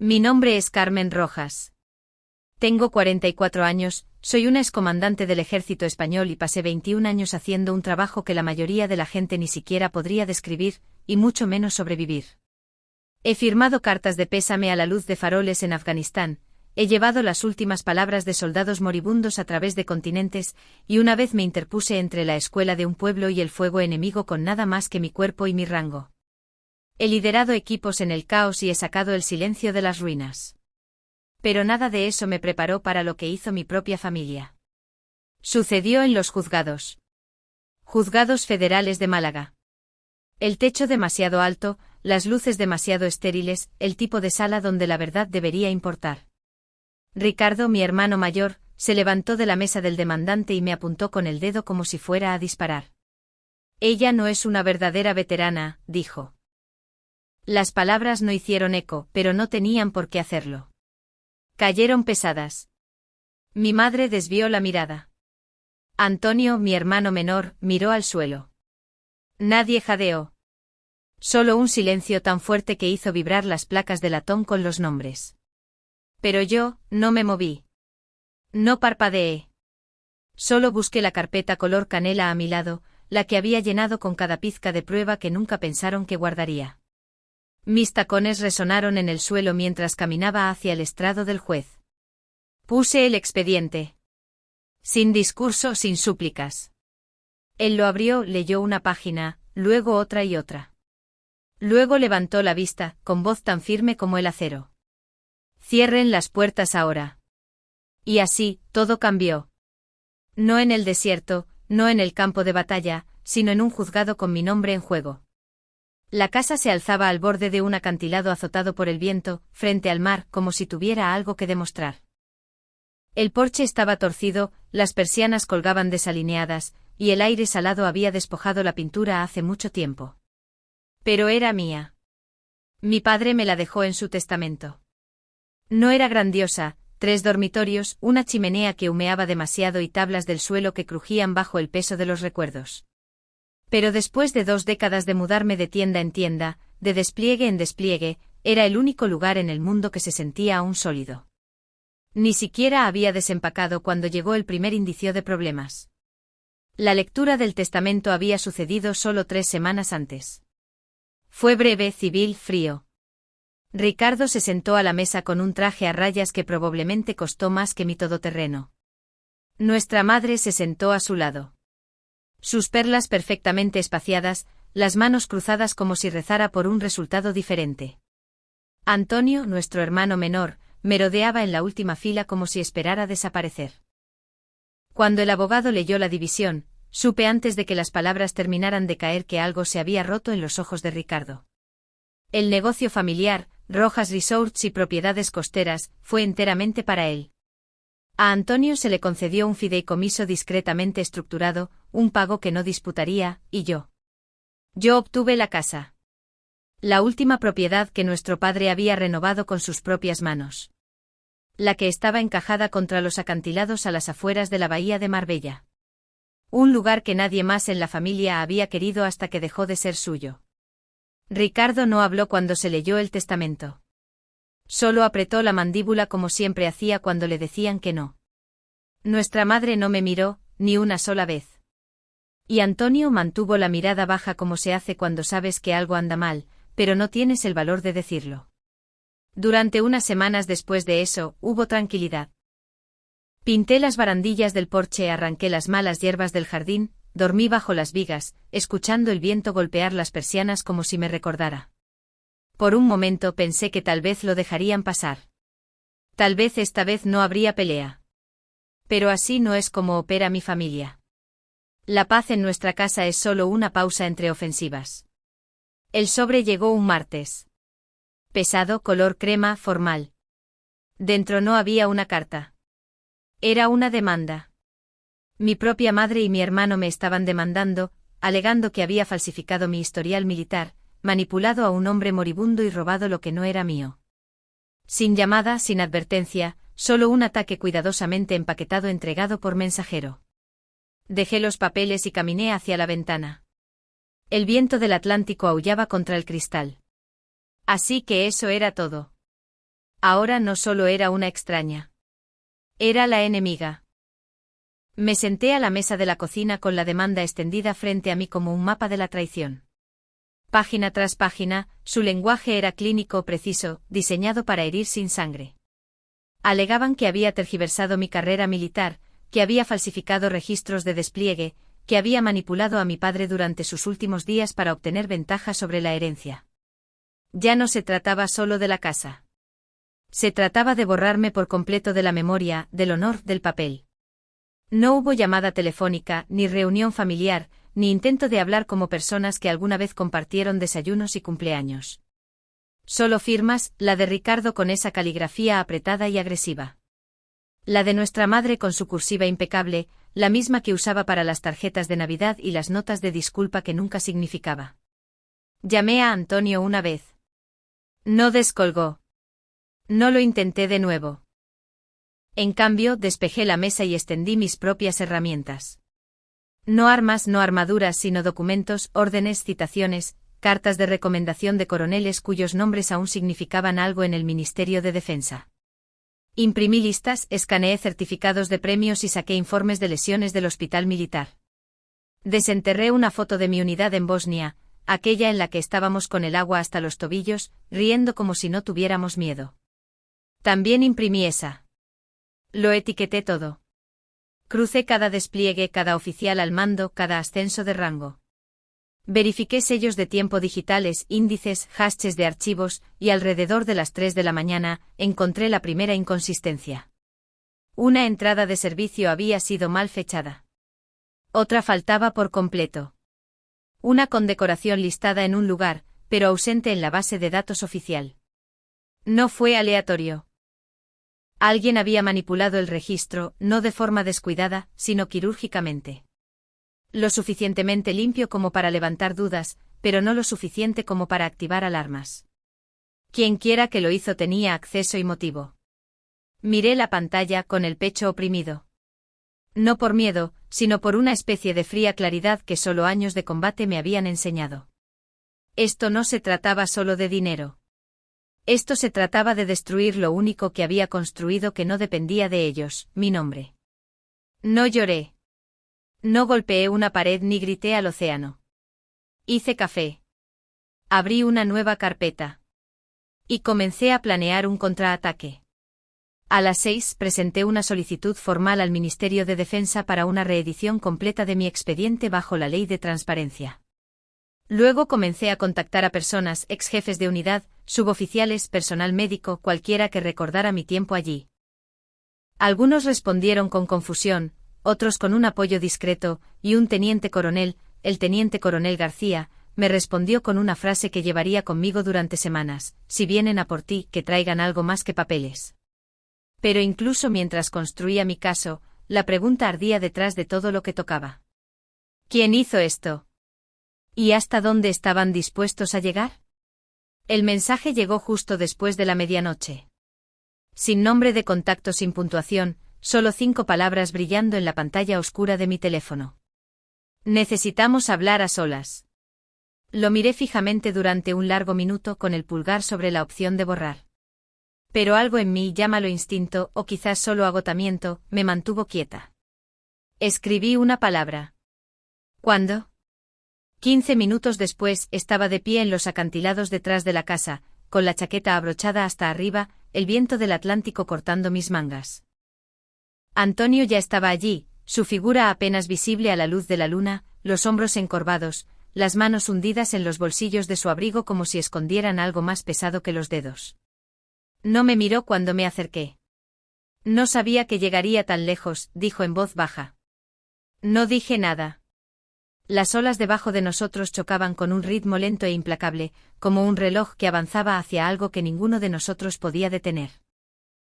Mi nombre es Carmen Rojas. Tengo 44 años, soy una excomandante del ejército español y pasé 21 años haciendo un trabajo que la mayoría de la gente ni siquiera podría describir, y mucho menos sobrevivir. He firmado cartas de pésame a la luz de faroles en Afganistán, he llevado las últimas palabras de soldados moribundos a través de continentes, y una vez me interpuse entre la escuela de un pueblo y el fuego enemigo con nada más que mi cuerpo y mi rango. He liderado equipos en el caos y he sacado el silencio de las ruinas. Pero nada de eso me preparó para lo que hizo mi propia familia. Sucedió en los juzgados. Juzgados Federales de Málaga. El techo demasiado alto, las luces demasiado estériles, el tipo de sala donde la verdad debería importar. Ricardo, mi hermano mayor, se levantó de la mesa del demandante y me apuntó con el dedo como si fuera a disparar. Ella no es una verdadera veterana, dijo. Las palabras no hicieron eco, pero no tenían por qué hacerlo. Cayeron pesadas. Mi madre desvió la mirada. Antonio, mi hermano menor, miró al suelo. Nadie jadeó. Solo un silencio tan fuerte que hizo vibrar las placas de latón con los nombres. Pero yo, no me moví. No parpadeé. Solo busqué la carpeta color canela a mi lado, la que había llenado con cada pizca de prueba que nunca pensaron que guardaría. Mis tacones resonaron en el suelo mientras caminaba hacia el estrado del juez. Puse el expediente. Sin discurso, sin súplicas. Él lo abrió, leyó una página, luego otra y otra. Luego levantó la vista, con voz tan firme como el acero. Cierren las puertas ahora. Y así, todo cambió. No en el desierto, no en el campo de batalla, sino en un juzgado con mi nombre en juego. La casa se alzaba al borde de un acantilado azotado por el viento, frente al mar, como si tuviera algo que demostrar. El porche estaba torcido, las persianas colgaban desalineadas, y el aire salado había despojado la pintura hace mucho tiempo. Pero era mía. Mi padre me la dejó en su testamento. No era grandiosa, 3 dormitorios, una chimenea que humeaba demasiado y tablas del suelo que crujían bajo el peso de los recuerdos. Pero después de 2 décadas de mudarme de tienda en tienda, de despliegue en despliegue, era el único lugar en el mundo que se sentía aún sólido. Ni siquiera había desempacado cuando llegó el primer indicio de problemas. La lectura del testamento había sucedido solo 3 semanas antes. Fue breve, civil, frío. Ricardo se sentó a la mesa con un traje a rayas que probablemente costó más que mi todoterreno. Nuestra madre se sentó a su lado. Sus perlas perfectamente espaciadas, las manos cruzadas como si rezara por un resultado diferente. Antonio, nuestro hermano menor, merodeaba en la última fila como si esperara desaparecer. Cuando el abogado leyó la división, supe antes de que las palabras terminaran de caer que algo se había roto en los ojos de Ricardo. El negocio familiar, Rojas Resorts y propiedades costeras, fue enteramente para él. A Antonio se le concedió un fideicomiso discretamente estructurado, un pago que no disputaría, y yo. Yo obtuve la casa. La última propiedad que nuestro padre había renovado con sus propias manos. La que estaba encajada contra los acantilados a las afueras de la bahía de Marbella. Un lugar que nadie más en la familia había querido hasta que dejó de ser suyo. Ricardo no habló cuando se leyó el testamento. Solo apretó la mandíbula como siempre hacía cuando le decían que no. Nuestra madre no me miró, ni una sola vez. Y Antonio mantuvo la mirada baja como se hace cuando sabes que algo anda mal, pero no tienes el valor de decirlo. Durante unas semanas después de eso, hubo tranquilidad. Pinté las barandillas del porche, arranqué las malas hierbas del jardín, dormí bajo las vigas, escuchando el viento golpear las persianas como si me recordara. Por un momento pensé que tal vez lo dejarían pasar. Tal vez esta vez no habría pelea. Pero así no es como opera mi familia. La paz en nuestra casa es solo una pausa entre ofensivas. El sobre llegó un martes. Pesado, color crema, formal. Dentro no había una carta. Era una demanda. Mi propia madre y mi hermano me estaban demandando, alegando que había falsificado mi historial militar, manipulado a un hombre moribundo y robado lo que no era mío. Sin llamada, sin advertencia, solo un ataque cuidadosamente empaquetado entregado por mensajero. Dejé los papeles y caminé hacia la ventana. El viento del Atlántico aullaba contra el cristal. Así que eso era todo. Ahora no solo era una extraña. Era la enemiga. Me senté a la mesa de la cocina con la demanda extendida frente a mí como un mapa de la traición. Página tras página, su lenguaje era clínico preciso, diseñado para herir sin sangre. Alegaban que había tergiversado mi carrera militar, que había falsificado registros de despliegue, que había manipulado a mi padre durante sus últimos días para obtener ventaja sobre la herencia. Ya no se trataba solo de la casa. Se trataba de borrarme por completo de la memoria, del honor, del papel. No hubo llamada telefónica, ni reunión familiar, ni intento de hablar como personas que alguna vez compartieron desayunos y cumpleaños. Solo firmas, la de Ricardo con esa caligrafía apretada y agresiva. La de nuestra madre con su cursiva impecable, la misma que usaba para las tarjetas de Navidad y las notas de disculpa que nunca significaba. Llamé a Antonio una vez. No descolgó. No lo intenté de nuevo. En cambio, despejé la mesa y extendí mis propias herramientas. No armas, no armaduras, sino documentos, órdenes, citaciones, cartas de recomendación de coroneles cuyos nombres aún significaban algo en el Ministerio de Defensa. Imprimí listas, escaneé certificados de premios y saqué informes de lesiones del hospital militar. Desenterré una foto de mi unidad en Bosnia, aquella en la que estábamos con el agua hasta los tobillos, riendo como si no tuviéramos miedo. También imprimí esa. Lo etiqueté todo. Crucé cada despliegue, cada oficial al mando, cada ascenso de rango. Verifiqué sellos de tiempo digitales, índices, hashes de archivos, y alrededor de las 3 de la mañana, encontré la primera inconsistencia. Una entrada de servicio había sido mal fechada. Otra faltaba por completo. Una condecoración listada en un lugar, pero ausente en la base de datos oficial. No fue aleatorio. Alguien había manipulado el registro, no de forma descuidada, sino quirúrgicamente. Lo suficientemente limpio como para levantar dudas, pero no lo suficiente como para activar alarmas. Quienquiera que lo hizo tenía acceso y motivo. Miré la pantalla con el pecho oprimido. No por miedo, sino por una especie de fría claridad que solo años de combate me habían enseñado. Esto no se trataba solo de dinero. Esto se trataba de destruir lo único que había construido que no dependía de ellos, mi nombre. No lloré. No golpeé una pared ni grité al océano. Hice café. Abrí una nueva carpeta. Y comencé a planear un contraataque. A las 6 presenté una solicitud formal al Ministerio de Defensa para una reedición completa de mi expediente bajo la ley de transparencia. Luego comencé a contactar a personas, ex jefes de unidad, suboficiales, personal médico, cualquiera que recordara mi tiempo allí. Algunos respondieron con confusión, otros con un apoyo discreto, y un teniente coronel, el teniente coronel García, me respondió con una frase que llevaría conmigo durante semanas: si vienen a por ti, que traigan algo más que papeles. Pero incluso mientras construía mi caso, la pregunta ardía detrás de todo lo que tocaba. ¿Quién hizo esto? ¿Y hasta dónde estaban dispuestos a llegar? El mensaje llegó justo después de la medianoche. Sin nombre de contacto, sin puntuación, solo 5 palabras brillando en la pantalla oscura de mi teléfono. Necesitamos hablar a solas. Lo miré fijamente durante un largo minuto con el pulgar sobre la opción de borrar. Pero algo en mí, llámalo instinto, o quizás solo agotamiento, me mantuvo quieta. Escribí una palabra. ¿Cuándo? 15 minutos después, estaba de pie en los acantilados detrás de la casa, con la chaqueta abrochada hasta arriba, el viento del Atlántico cortando mis mangas. Antonio ya estaba allí, su figura apenas visible a la luz de la luna, los hombros encorvados, las manos hundidas en los bolsillos de su abrigo como si escondieran algo más pesado que los dedos. No me miró cuando me acerqué. No sabía que llegaría tan lejos, dijo en voz baja. No dije nada. Las olas debajo de nosotros chocaban con un ritmo lento e implacable, como un reloj que avanzaba hacia algo que ninguno de nosotros podía detener.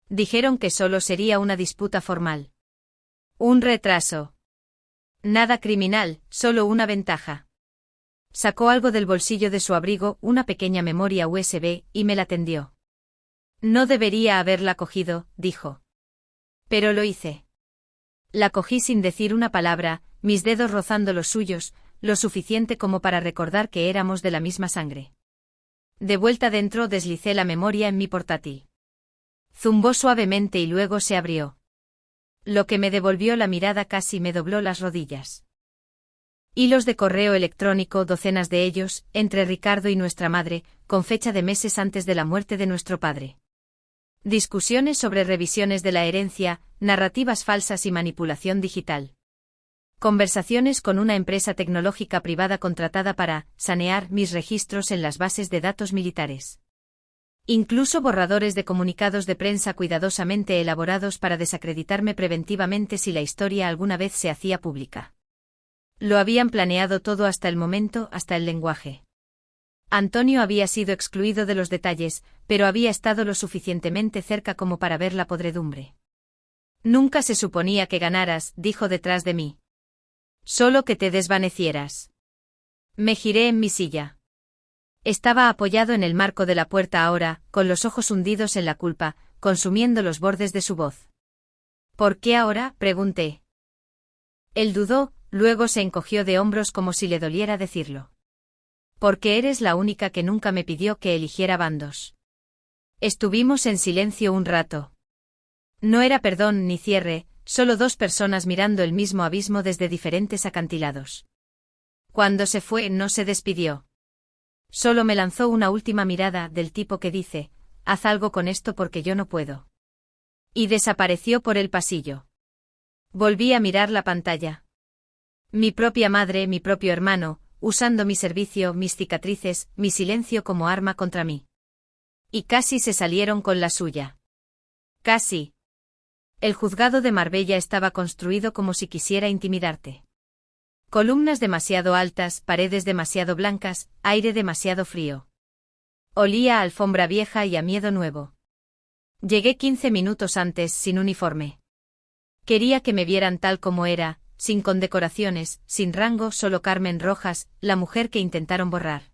Dijeron que solo sería una disputa formal. Un retraso. Nada criminal, solo una ventaja. Sacó algo del bolsillo de su abrigo, una pequeña memoria USB, y me la tendió. No debería haberla cogido, dijo. Pero lo hice. La cogí sin decir una palabra, mis dedos rozando los suyos, lo suficiente como para recordar que éramos de la misma sangre. De vuelta dentro, deslicé la memoria en mi portátil. Zumbó suavemente y luego se abrió. Lo que me devolvió la mirada casi me dobló las rodillas. Hilos de correo electrónico, docenas de ellos, entre Ricardo y nuestra madre, con fecha de meses antes de la muerte de nuestro padre. Discusiones sobre revisiones de la herencia, narrativas falsas y manipulación digital. Conversaciones con una empresa tecnológica privada contratada para sanear mis registros en las bases de datos militares. Incluso borradores de comunicados de prensa cuidadosamente elaborados para desacreditarme preventivamente si la historia alguna vez se hacía pública. Lo habían planeado todo hasta el momento, hasta el lenguaje. Antonio había sido excluido de los detalles, pero había estado lo suficientemente cerca como para ver la podredumbre. Nunca se suponía que ganaras, dijo detrás de mí. Solo que te desvanecieras. Me giré en mi silla. Estaba apoyado en el marco de la puerta ahora, con los ojos hundidos en la culpa, consumiendo los bordes de su voz. ¿Por qué ahora?, pregunté. Él dudó, luego se encogió de hombros como si le doliera decirlo. Porque eres la única que nunca me pidió que eligiera bandos. Estuvimos en silencio un rato. No era perdón ni cierre, solo dos personas mirando el mismo abismo desde diferentes acantilados. Cuando se fue no se despidió. Solo me lanzó una última mirada del tipo que dice, haz algo con esto porque yo no puedo. Y desapareció por el pasillo. Volví a mirar la pantalla. Mi propia madre, mi propio hermano, usando mi servicio, mis cicatrices, mi silencio como arma contra mí. Y casi se salieron con la suya. Casi. El juzgado de Marbella estaba construido como si quisiera intimidarte. Columnas demasiado altas, paredes demasiado blancas, aire demasiado frío. Olía a alfombra vieja y a miedo nuevo. Llegué 15 minutos antes, sin uniforme. Quería que me vieran tal como era, sin condecoraciones, sin rango, solo Carmen Rojas, la mujer que intentaron borrar.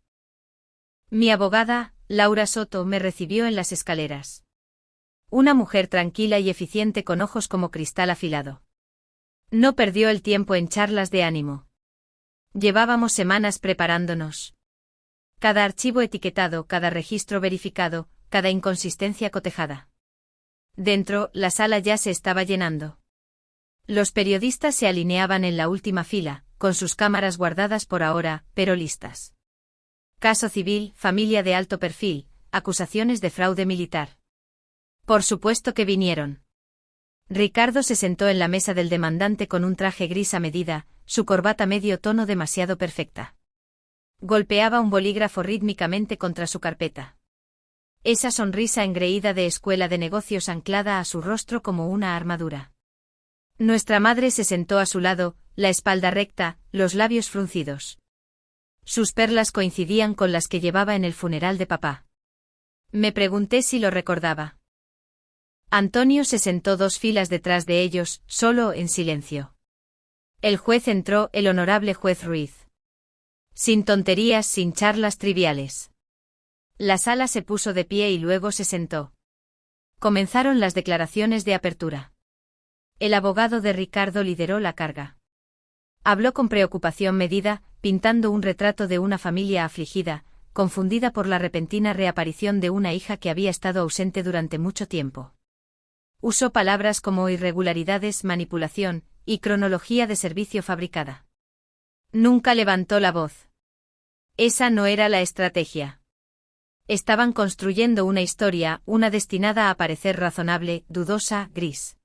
Mi abogada, Laura Soto, me recibió en las escaleras. Una mujer tranquila y eficiente con ojos como cristal afilado. No perdió el tiempo en charlas de ánimo. Llevábamos semanas preparándonos. Cada archivo etiquetado, cada registro verificado, cada inconsistencia cotejada. Dentro, la sala ya se estaba llenando. Los periodistas se alineaban en la última fila, con sus cámaras guardadas por ahora, pero listas. Caso civil, familia de alto perfil, acusaciones de fraude militar. Por supuesto que vinieron. Ricardo se sentó en la mesa del demandante con un traje gris a medida, su corbata medio tono demasiado perfecta. Golpeaba un bolígrafo rítmicamente contra su carpeta. Esa sonrisa engreída de escuela de negocios anclada a su rostro como una armadura. Nuestra madre se sentó a su lado, la espalda recta, los labios fruncidos. Sus perlas coincidían con las que llevaba en el funeral de papá. Me pregunté si lo recordaba. Antonio se sentó 2 filas detrás de ellos, solo, en silencio. El juez entró, el honorable juez Ruiz. Sin tonterías, sin charlas triviales. La sala se puso de pie y luego se sentó. Comenzaron las declaraciones de apertura. El abogado de Ricardo lideró la carga. Habló con preocupación medida, pintando un retrato de una familia afligida, confundida por la repentina reaparición de una hija que había estado ausente durante mucho tiempo. Usó palabras como irregularidades, manipulación, y cronología de servicio fabricada. Nunca levantó la voz. Esa no era la estrategia. Estaban construyendo una historia, una destinada a parecer razonable, dudosa, gris.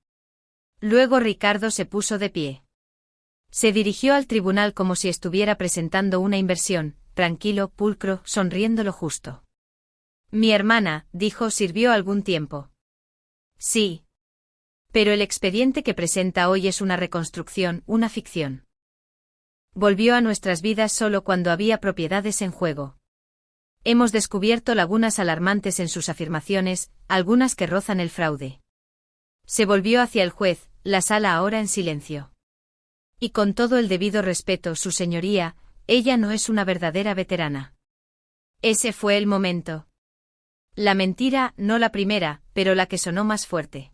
Luego Ricardo se puso de pie. Se dirigió al tribunal como si estuviera presentando una inversión, tranquilo, pulcro, sonriendo lo justo. Mi hermana, dijo, sirvió algún tiempo. Sí. Pero el expediente que presenta hoy es una reconstrucción, una ficción. Volvió a nuestras vidas solo cuando había propiedades en juego. Hemos descubierto lagunas alarmantes en sus afirmaciones, algunas que rozan el fraude. Se volvió hacia el juez, la sala ahora en silencio. Y con todo el debido respeto, su señoría, ella no es una verdadera veterana. Ese fue el momento. La mentira, no la primera, pero la que sonó más fuerte.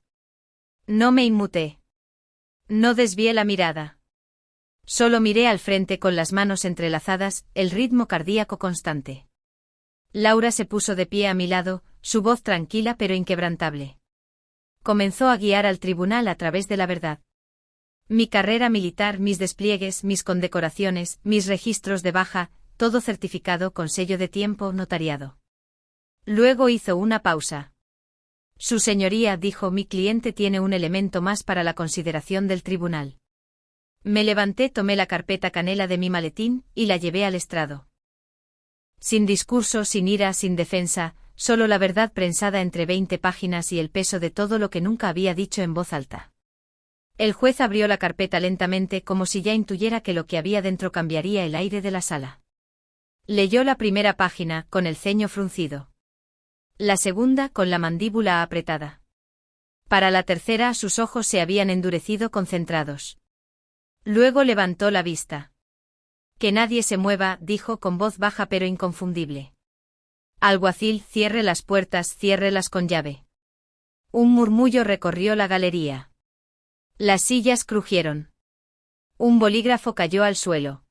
No me inmuté. No desvié la mirada. Solo miré al frente con las manos entrelazadas, el ritmo cardíaco constante. Laura se puso de pie a mi lado, su voz tranquila pero inquebrantable. Comenzó a guiar al tribunal a través de la verdad. Mi carrera militar, mis despliegues, mis condecoraciones, mis registros de baja, todo certificado con sello de tiempo notariado. Luego hizo una pausa. Su señoría, dijo, mi cliente tiene un elemento más para la consideración del tribunal. Me levanté, tomé la carpeta canela de mi maletín y la llevé al estrado. Sin discurso, sin ira, sin defensa, solo la verdad prensada entre 20 páginas y el peso de todo lo que nunca había dicho en voz alta. El juez abrió la carpeta lentamente como si ya intuyera que lo que había dentro cambiaría el aire de la sala. Leyó la primera página, con el ceño fruncido. La segunda, con la mandíbula apretada. Para la tercera, sus ojos se habían endurecido concentrados. Luego levantó la vista. Que nadie se mueva, dijo con voz baja pero inconfundible. Alguacil, cierre las puertas, ciérrelas con llave. Un murmullo recorrió la galería. Las sillas crujieron. Un bolígrafo cayó al suelo.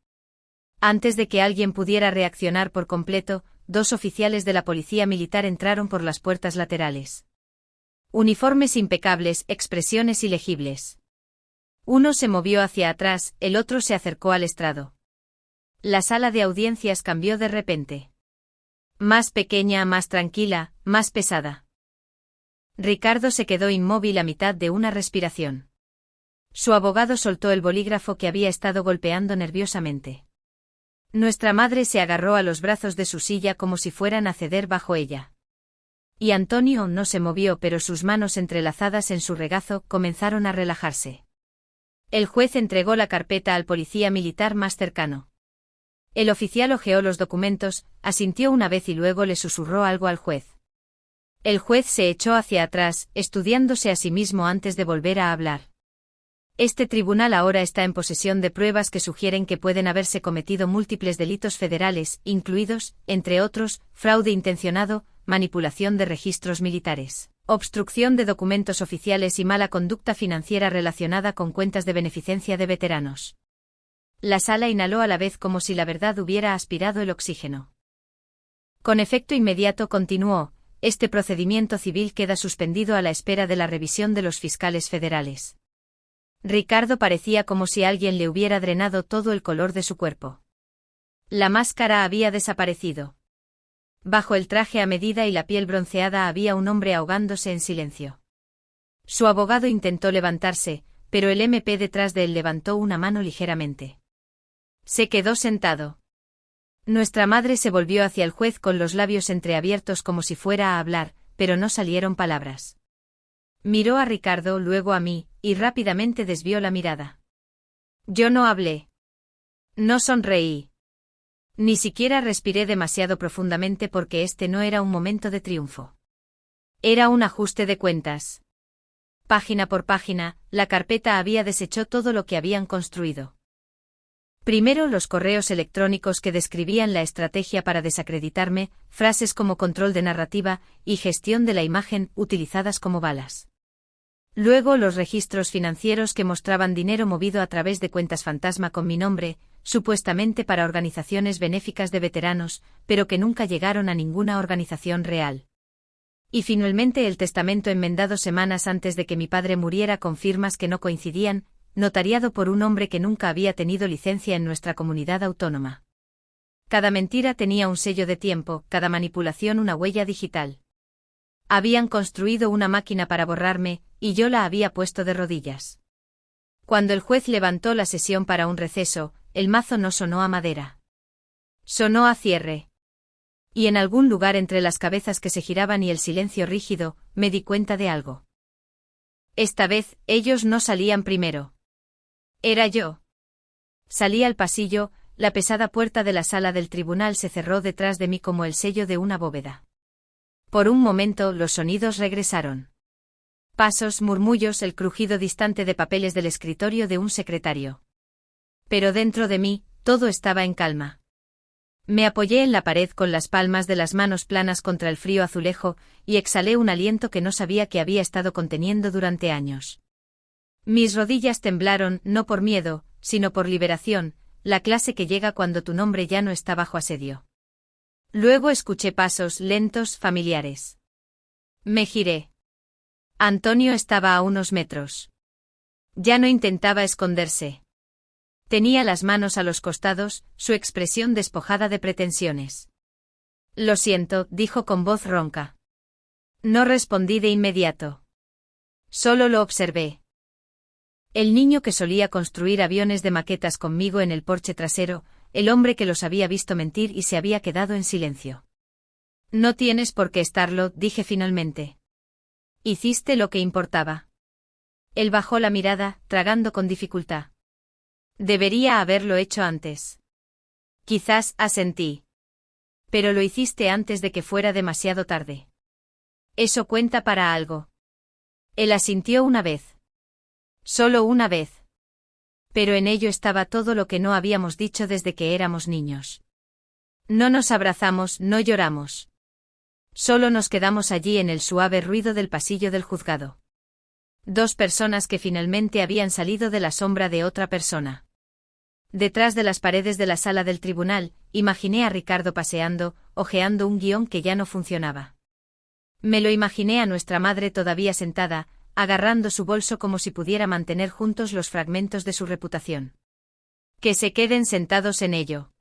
Antes de que alguien pudiera reaccionar por completo, 2 oficiales de la policía militar entraron por las puertas laterales. Uniformes impecables, expresiones ilegibles. Uno se movió hacia atrás, el otro se acercó al estrado. La sala de audiencias cambió de repente. Más pequeña, más tranquila, más pesada. Ricardo se quedó inmóvil a mitad de una respiración. Su abogado soltó el bolígrafo que había estado golpeando nerviosamente. Nuestra madre se agarró a los brazos de su silla como si fueran a ceder bajo ella. Y Antonio no se movió, pero sus manos entrelazadas en su regazo comenzaron a relajarse. El juez entregó la carpeta al policía militar más cercano. El oficial hojeó los documentos, asintió una vez y luego le susurró algo al juez. El juez se echó hacia atrás, estudiándose a sí mismo antes de volver a hablar. Este tribunal ahora está en posesión de pruebas que sugieren que pueden haberse cometido múltiples delitos federales, incluidos, entre otros, fraude intencionado, manipulación de registros militares, obstrucción de documentos oficiales y mala conducta financiera relacionada con cuentas de beneficencia de veteranos. La sala inhaló a la vez como si la verdad hubiera aspirado el oxígeno. Con efecto inmediato continuó, este procedimiento civil queda suspendido a la espera de la revisión de los fiscales federales. Ricardo parecía como si alguien le hubiera drenado todo el color de su cuerpo. La máscara había desaparecido. Bajo el traje a medida y la piel bronceada había un hombre ahogándose en silencio. Su abogado intentó levantarse, pero el MP detrás de él levantó una mano ligeramente. Se quedó sentado. Nuestra madre se volvió hacia el juez con los labios entreabiertos como si fuera a hablar, pero no salieron palabras. Miró a Ricardo, luego a mí, y rápidamente desvió la mirada. Yo no hablé. No sonreí. Ni siquiera respiré demasiado profundamente porque este no era un momento de triunfo. Era un ajuste de cuentas. Página por página, la carpeta había deshecho todo lo que habían construido. Primero los correos electrónicos que describían la estrategia para desacreditarme, frases como control de narrativa y gestión de la imagen utilizadas como balas. Luego los registros financieros que mostraban dinero movido a través de cuentas fantasma con mi nombre, supuestamente para organizaciones benéficas de veteranos, pero que nunca llegaron a ninguna organización real. Y finalmente el testamento enmendado semanas antes de que mi padre muriera con firmas que no coincidían, notariado por un hombre que nunca había tenido licencia en nuestra comunidad autónoma. Cada mentira tenía un sello de tiempo, cada manipulación una huella digital. Habían construido una máquina para borrarme, y yo la había puesto de rodillas. Cuando el juez levantó la sesión para un receso, el mazo no sonó a madera. Sonó a cierre. Y en algún lugar entre las cabezas que se giraban y el silencio rígido, me di cuenta de algo. Esta vez, ellos no salían primero. Era yo. Salí al pasillo, la pesada puerta de la sala del tribunal se cerró detrás de mí como el sello de una bóveda. Por un momento los sonidos regresaron. Pasos, murmullos, el crujido distante de papeles del escritorio de un secretario. Pero dentro de mí, todo estaba en calma. Me apoyé en la pared con las palmas de las manos planas contra el frío azulejo, y exhalé un aliento que no sabía que había estado conteniendo durante años. Mis rodillas temblaron, no por miedo, sino por liberación, la clase que llega cuando tu nombre ya no está bajo asedio. Luego escuché pasos lentos, familiares. Me giré. Antonio estaba a unos metros. Ya no intentaba esconderse. Tenía las manos a los costados, su expresión despojada de pretensiones. Lo siento, dijo con voz ronca. No respondí de inmediato. Solo lo observé. El niño que solía construir aviones de maquetas conmigo en el porche trasero, el hombre que los había visto mentir y se había quedado en silencio. No tienes por qué estarlo, dije finalmente. Hiciste lo que importaba. Él bajó la mirada, tragando con dificultad. Debería haberlo hecho antes. Quizás asentí. Pero lo hiciste antes de que fuera demasiado tarde. Eso cuenta para algo. Él asintió una vez. Solo una vez. Pero en ello estaba todo lo que no habíamos dicho desde que éramos niños. No nos abrazamos, no lloramos. Solo nos quedamos allí en el suave ruido del pasillo del juzgado. Dos personas que finalmente habían salido de la sombra de otra persona. Detrás de las paredes de la sala del tribunal, imaginé a Ricardo paseando, hojeando un guión que ya no funcionaba. Me lo imaginé a nuestra madre todavía sentada, agarrando su bolso como si pudiera mantener juntos los fragmentos de su reputación. Que se queden sentados en ello.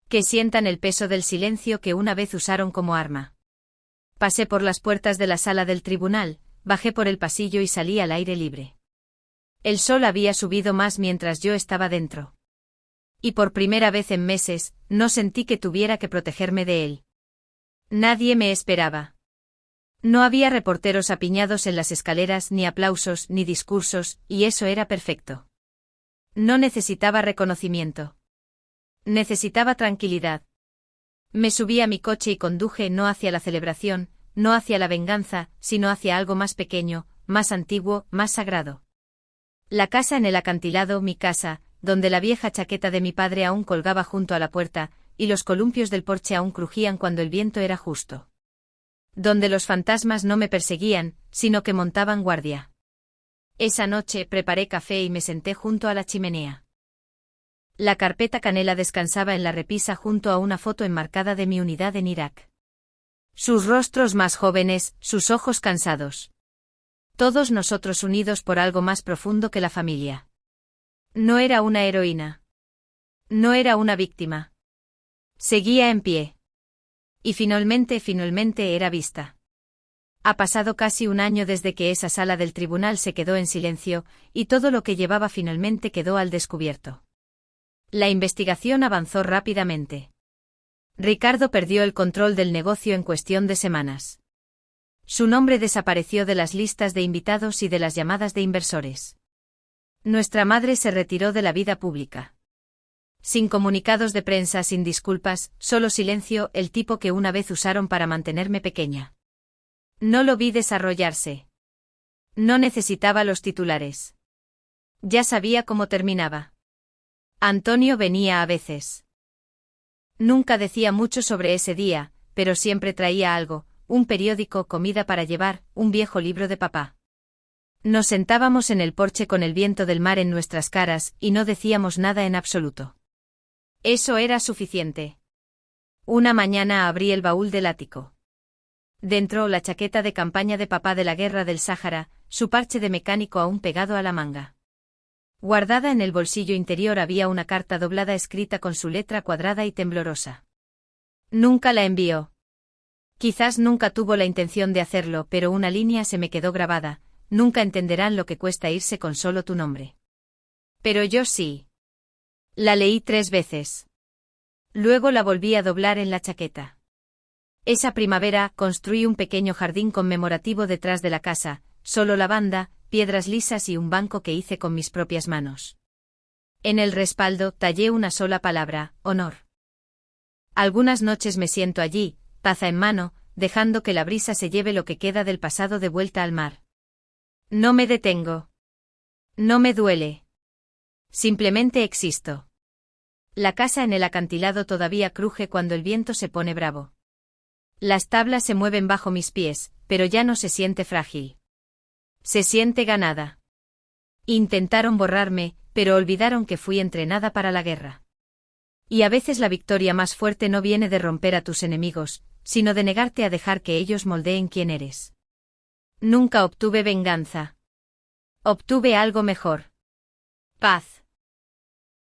Que sientan el peso del silencio que una vez usaron como arma. Pasé por las puertas de la sala del tribunal, bajé por el pasillo y salí al aire libre. El sol había subido más mientras yo estaba dentro. Y por primera vez en meses, no sentí que tuviera que protegerme de él. Nadie me esperaba. No había reporteros apiñados en las escaleras, ni aplausos, ni discursos, y eso era perfecto. No necesitaba reconocimiento. Necesitaba tranquilidad. Me subí a mi coche y conduje no hacia la celebración, no hacia la venganza, sino hacia algo más pequeño, más antiguo, más sagrado. La casa en el acantilado, mi casa, donde la vieja chaqueta de mi padre aún colgaba junto a la puerta, y los columpios del porche aún crujían cuando el viento era justo. Donde los fantasmas no me perseguían, sino que montaban guardia. Esa noche preparé café y me senté junto a la chimenea. La carpeta canela descansaba en la repisa junto a una foto enmarcada de mi unidad en Irak. Sus rostros más jóvenes, sus ojos cansados. Todos nosotros unidos por algo más profundo que la familia. No era una heroína. No era una víctima. Seguía en pie. Y finalmente era vista. Ha pasado casi un año desde que esa sala del tribunal se quedó en silencio, y todo lo que llevaba finalmente quedó al descubierto. La investigación avanzó rápidamente. Ricardo perdió el control del negocio en cuestión de semanas. Su nombre desapareció de las listas de invitados y de las llamadas de inversores. Nuestra madre se retiró de la vida pública. Sin comunicados de prensa, sin disculpas, solo silencio, el tipo que una vez usaron para mantenerme pequeña. No lo vi desarrollarse. No necesitaba los titulares. Ya sabía cómo terminaba. Antonio venía a veces. Nunca decía mucho sobre ese día, pero siempre traía algo, un periódico, comida para llevar, un viejo libro de papá. Nos sentábamos en el porche con el viento del mar en nuestras caras y no decíamos nada en absoluto. Eso era suficiente. Una mañana abrí el baúl del ático. Dentro la chaqueta de campaña de papá de la guerra del Sáhara, su parche de mecánico aún pegado a la manga. Guardada en el bolsillo interior había una carta doblada escrita con su letra cuadrada y temblorosa. Nunca la envió. Quizás nunca tuvo la intención de hacerlo, pero una línea se me quedó grabada: nunca entenderán lo que cuesta irse con solo tu nombre. Pero yo sí. La leí 3 veces. Luego la volví a doblar en la chaqueta. Esa primavera construí un pequeño jardín conmemorativo detrás de la casa, solo lavanda, piedras lisas y un banco que hice con mis propias manos. En el respaldo tallé una sola palabra: honor. Algunas noches me siento allí, taza en mano, dejando que la brisa se lleve lo que queda del pasado de vuelta al mar. No me detengo. No me duele. Simplemente existo. La casa en el acantilado todavía cruje cuando el viento se pone bravo. Las tablas se mueven bajo mis pies, pero ya no se siente frágil. Se siente ganada. Intentaron borrarme, pero olvidaron que fui entrenada para la guerra. Y a veces la victoria más fuerte no viene de romper a tus enemigos, sino de negarte a dejar que ellos moldeen quién eres. Nunca obtuve venganza. Obtuve algo mejor. Paz.